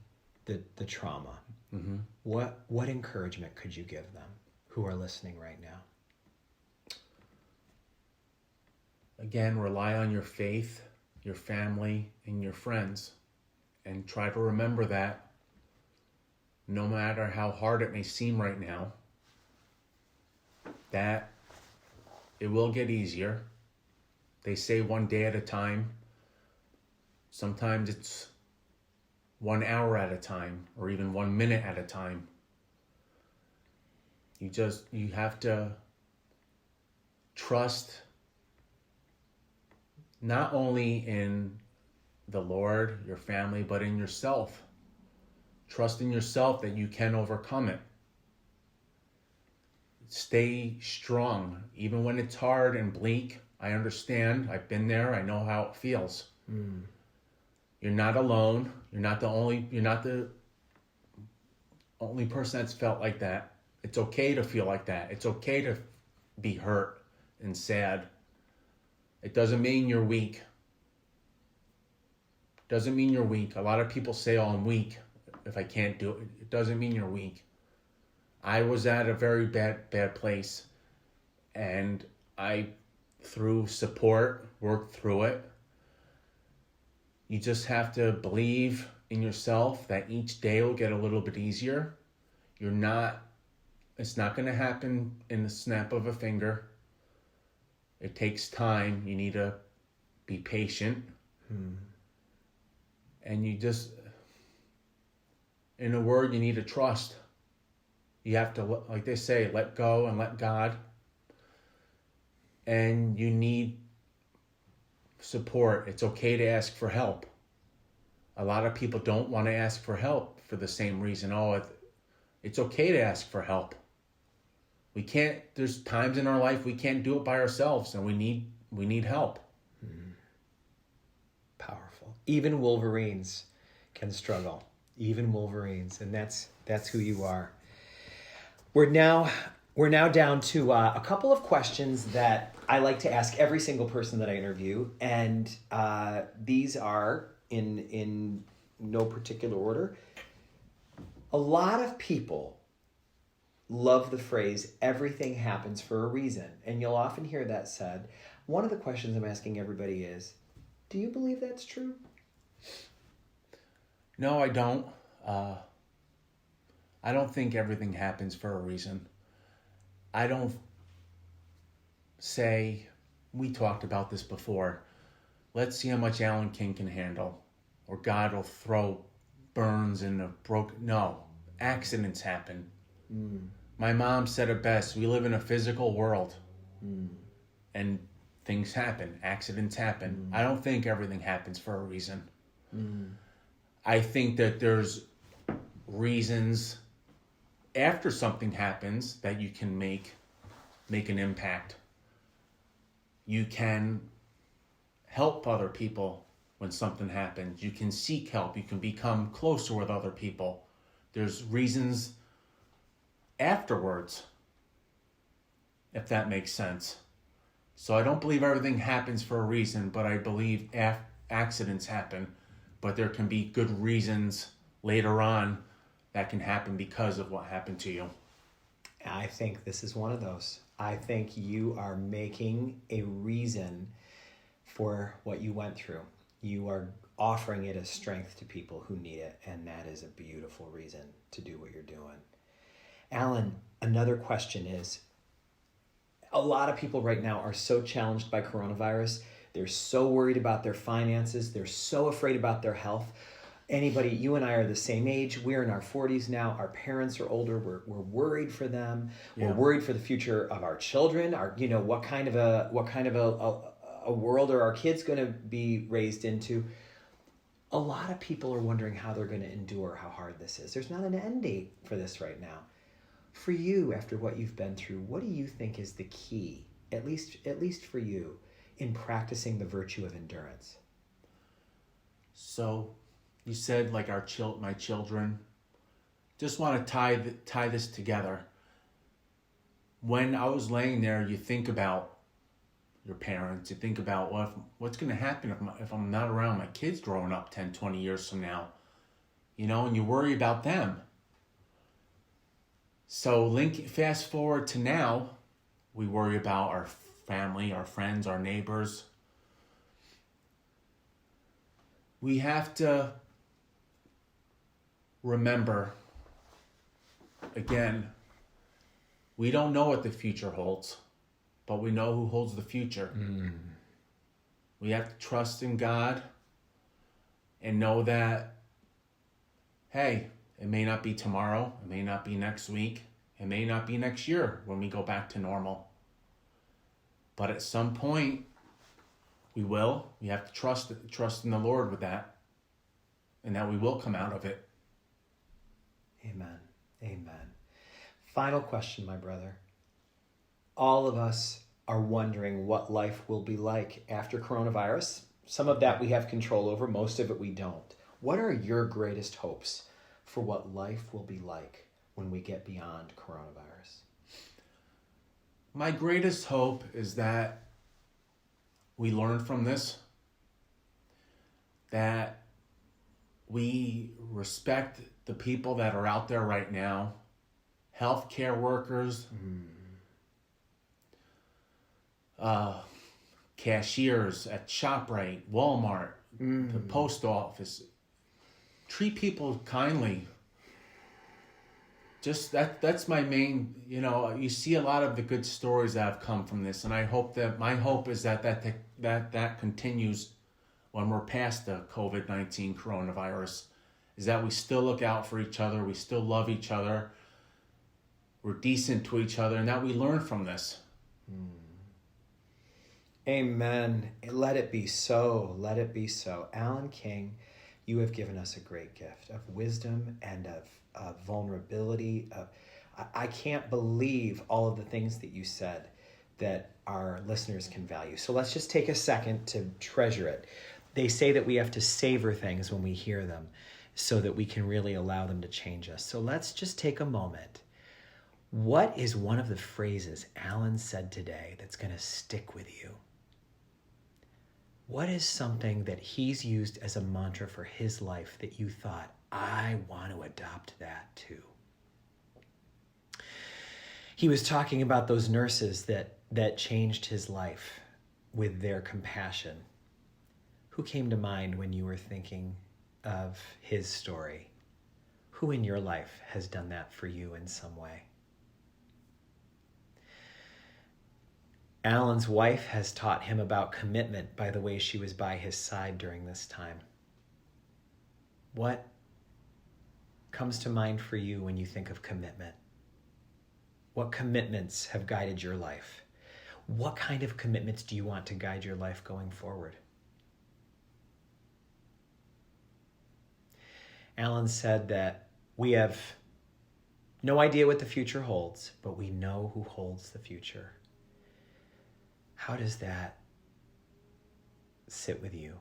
the trauma, what encouragement could you give them who are listening right now? Again, rely on your faith, your family, and your friends. And try to remember that no matter how hard it may seem right now, that it will get easier. They say 1 day at a time. Sometimes it's 1 hour at a time, or even 1 minute at a time. You have to trust not only in the Lord, your family, but in yourself. Trust in yourself that you can overcome it. Stay strong, even when it's hard and bleak. I understand. I've been there. I know how it feels. You're not alone. You're not the only person that's felt like that. It's okay to feel like that. It's okay to be hurt and sad. It doesn't mean you're weak. Doesn't mean you're weak. A lot of people say, oh, I'm weak if I can't do it. It doesn't mean you're weak. I was at a very bad place, and I, through support, worked through it. You just have to believe in yourself that each day will get a little bit easier. It's not going to happen in the snap of a finger. It takes time. You need to be patient. And you just, in a word, you need to trust. You have to, like they say, let go and let God. And you need support. It's okay to ask for help. A lot of people don't want to ask for help for the same reason. Oh, it's okay to ask for help. There's times in our life we can't do it by ourselves, and we need help. Powerful. Even Wolverines can struggle. Even Wolverines, and that's who you are. We're now down to a couple of questions that I like to ask every single person that I interview, and these are in no particular order. A lot of people love the phrase, everything happens for a reason. And you'll often hear that said. One of the questions I'm asking everybody is, do you believe that's true? No, I don't. I don't think everything happens for a reason. I don't say, we talked about this before, let's see how much Allan King can handle. Or God will throw burns in a broken... No, accidents happen. My mom said it best, we live in a physical world. And things happen, accidents happen. I don't think everything happens for a reason. I think that there's reasons after something happens that you can make an impact. You can help other people when something happens. You can seek help. You can become closer with other people. There's reasons afterwards, if that makes sense. So I don't believe everything happens for a reason, but I believe accidents happen. But there can be good reasons later on that can happen because of what happened to you. I think this is one of those. I think you are making a reason for what you went through. You are offering it as strength to people who need it, and that is a beautiful reason to do what you're doing. Allan, another question is, a lot of people right now are so challenged by coronavirus. They're so worried about their finances. They're so afraid about their health. Anybody, you and I are the same age. We're in our 40s now. Our parents are older. We're worried for them. Yeah. We're worried for the future of our children. What kind of a world are our kids going to be raised into? A lot of people are wondering how they're going to endure how hard this is. There's not an end date for this right now. For you, after what you've been through, what do you think is the key, at least for you, in practicing the virtue of endurance? So, you said like my children. Just want to tie this together. When I was laying there, you think about your parents. You think about what's going to happen if I'm not around my kids growing up 10, 20 years from now. And you worry about them. So fast forward to now, we worry about our family, our friends, our neighbors. We have to remember, again, we don't know what the future holds, but we know who holds the future. We have to trust in God and know that, hey, it may not be tomorrow, it may not be next week, it may not be next year when we go back to normal. But at some point, we will. We have to trust in the Lord with that, and that we will come out of it. Amen. Amen. Final question, my brother. All of us are wondering what life will be like after coronavirus. Some of that we have control over, most of it we don't. What are your greatest hopes for what life will be like when we get beyond coronavirus? My greatest hope is that we learn from this, that we respect the people that are out there right now, healthcare workers, cashiers at ShopRite, Walmart, the post office. Treat people kindly. Just that's my main, you see a lot of the good stories that have come from this, and my hope is that continues when we're past the COVID-19 coronavirus, is that we still look out for each other, we still love each other, we're decent to each other, and that we learn from this. Amen. Let it be so. Let it be so. Allan King, you have given us a great gift of wisdom and of vulnerability. I can't believe all of the things that you said that our listeners can value. So let's just take a second to treasure it. They say that we have to savor things when we hear them so that we can really allow them to change us. So let's just take a moment. What is one of the phrases Allan said today that's going to stick with you? What is something that he's used as a mantra for his life that you thought, I want to adopt that too? He was talking about those nurses that changed his life with their compassion. Who came to mind when you were thinking of his story? Who in your life has done that for you in some way? Allan's wife has taught him about commitment by the way she was by his side during this time. What comes to mind for you when you think of commitment? What commitments have guided your life? What kind of commitments do you want to guide your life going forward? Allan said that we have no idea what the future holds, but we know who holds the future. How does that sit with you?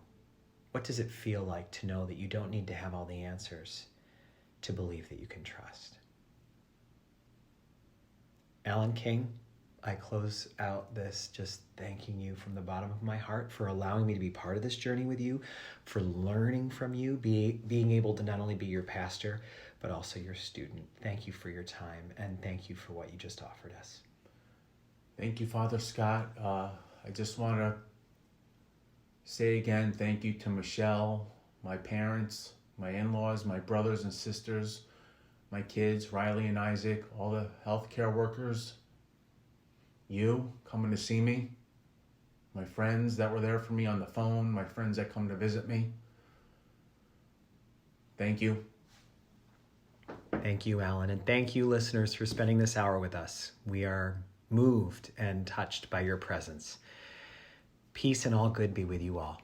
What does it feel like to know that you don't need to have all the answers to believe that you can trust? Allan King, I close out this just thanking you from the bottom of my heart for allowing me to be part of this journey with you, for learning from you, being able to not only be your pastor, but also your student. Thank you for your time, and thank you for what you just offered us. Thank you, Father Scott. I just want to say again, thank you to Michelle, my parents, my in-laws, my brothers and sisters, my kids, Riley and Isaac, all the healthcare workers, you coming to see me, my friends that were there for me on the phone, my friends that come to visit me. Thank you. Thank you, Allan, and thank you, listeners, for spending this hour with us. We are moved and touched by your presence. Peace and all good be with you all.